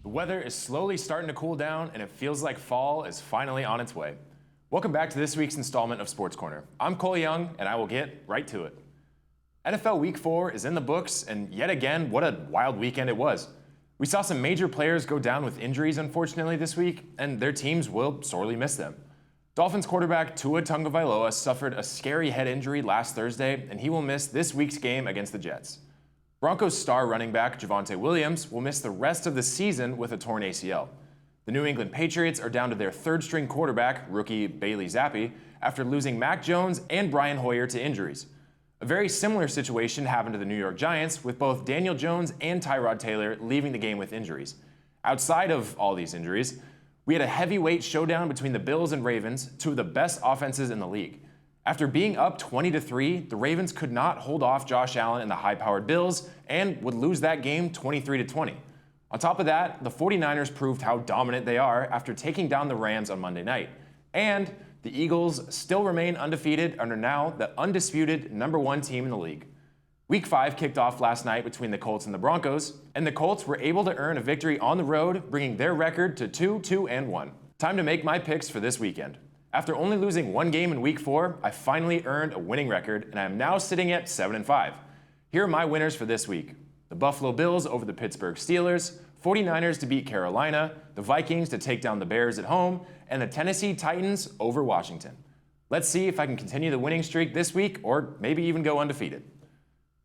The weather is slowly starting to cool down, and it feels like fall is finally on its way. Welcome back to this week's installment of Sports Corner. I'm Cole Young, and I will get right to it. NFL Week 4 is in the books, and yet again, what a wild weekend it was. We saw some major players go down with injuries, unfortunately, this week, and their teams will sorely miss them. Dolphins quarterback Tua Tagovailoa suffered a scary head injury last Thursday, and he will miss this week's game against the Jets. Broncos star running back Javonte Williams will miss the rest of the season with a torn ACL. The New England Patriots are down to their third-string quarterback, rookie Bailey Zappi, after losing Mac Jones and Brian Hoyer to injuries. A very similar situation happened to the New York Giants, with both Daniel Jones and Tyrod Taylor leaving the game with injuries. Outside of all these injuries, we had a heavyweight showdown between the Bills and Ravens, two of the best offenses in the league. After being up 20-3, the Ravens could not hold off Josh Allen and the high-powered Bills and would lose that game 23-20. On top of that, the 49ers proved how dominant they are after taking down the Rams on Monday night. And the Eagles still remain undefeated and are now the undisputed #1 team in the league. Week 5 kicked off last night between the Colts and the Broncos, and the Colts were able to earn a victory on the road, bringing their record to 2-2-1. Time to make my picks for this weekend. After only losing one game in Week 4, I finally earned a winning record, and I am now sitting at 7-5. Here are my winners for this week. The Buffalo Bills over the Pittsburgh Steelers, 49ers to beat Carolina, the Vikings to take down the Bears at home, and the Tennessee Titans over Washington. Let's see if I can continue the winning streak this week, or maybe even go undefeated.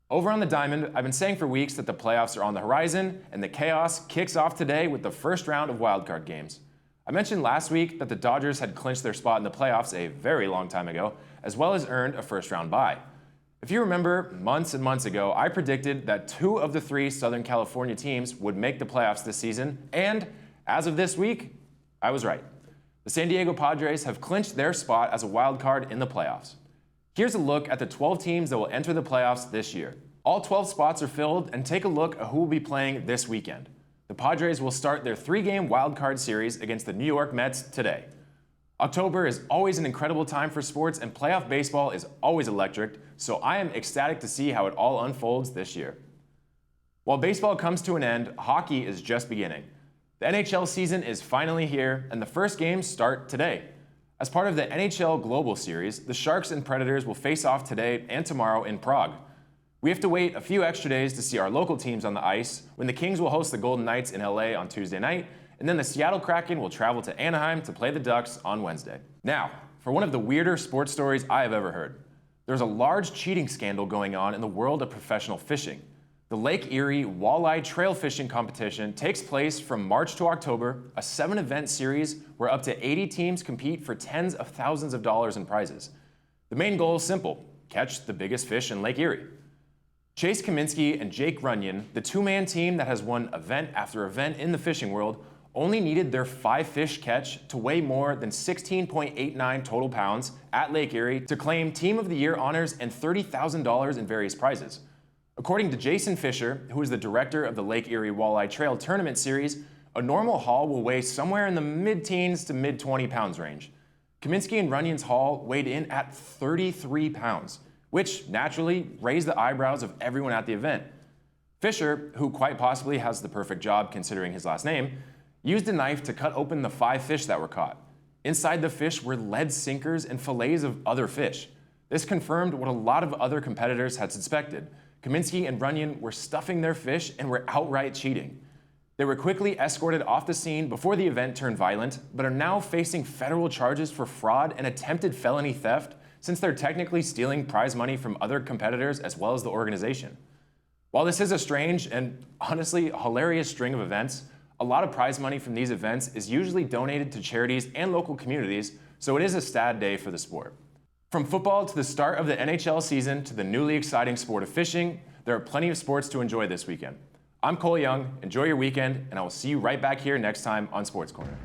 Over on the Diamond, I've been saying for weeks that the playoffs are on the horizon, and the chaos kicks off today with the first round of wildcard games. I mentioned last week that the Dodgers had clinched their spot in the playoffs a very long time ago, as well as earned a first-round bye. If you remember, months and months ago, I predicted that 2 of the 3 Southern California teams would make the playoffs this season, and as of this week, I was right. The San Diego Padres have clinched their spot as a wild card in the playoffs. Here's a look at the 12 teams that will enter the playoffs this year. All 12 spots are filled, and take a look at who will be playing this weekend. The Padres will start their 3-game wildcard series against the New York Mets today. October is always an incredible time for sports, and playoff baseball is always electric, so I am ecstatic to see how it all unfolds this year. While baseball comes to an end, hockey is just beginning. The NHL season is finally here, and the first games start today. As part of the NHL Global Series, the Sharks and Predators will face off today and tomorrow in Prague. We have to wait a few extra days to see our local teams on the ice, when the Kings will host the Golden Knights in LA on Tuesday night, and then the Seattle Kraken will travel to Anaheim to play the Ducks on Wednesday. Now, for one of the weirder sports stories I have ever heard. There's a large cheating scandal going on in the world of professional fishing. The Lake Erie Walleye Trail Fishing Competition takes place from March to October, a 7-event series where up to 80 teams compete for tens of thousands of dollars in prizes. The main goal is simple: catch the biggest fish in Lake Erie. Chase Kaminsky and Jake Runyon, the 2-man team that has won event after event in the fishing world, only needed their 5-fish catch to weigh more than 16.89 total pounds at Lake Erie to claim Team of the Year honors and $30,000 in various prizes. According to Jason Fisher, who is the director of the Lake Erie Walleye Trail Tournament Series, a normal haul will weigh somewhere in the mid-teens to mid-20 pounds range. Kaminsky and Runyon's haul weighed in at 33 pounds. Which naturally raised the eyebrows of everyone at the event. Fisher, who quite possibly has the perfect job considering his last name, used a knife to cut open the 5 fish that were caught. Inside the fish were lead sinkers and fillets of other fish. This confirmed what a lot of other competitors had suspected. Kaminsky and Runyon were stuffing their fish and were outright cheating. They were quickly escorted off the scene before the event turned violent, but are now facing federal charges for fraud and attempted felony theft, since they're technically stealing prize money from other competitors as well as the organization. While this is a strange and honestly hilarious string of events, a lot of prize money from these events is usually donated to charities and local communities, so it is a sad day for the sport. From football to the start of the NHL season to the newly exciting sport of fishing, there are plenty of sports to enjoy this weekend. I'm Cole Young, enjoy your weekend, and I will see you right back here next time on Sports Corner.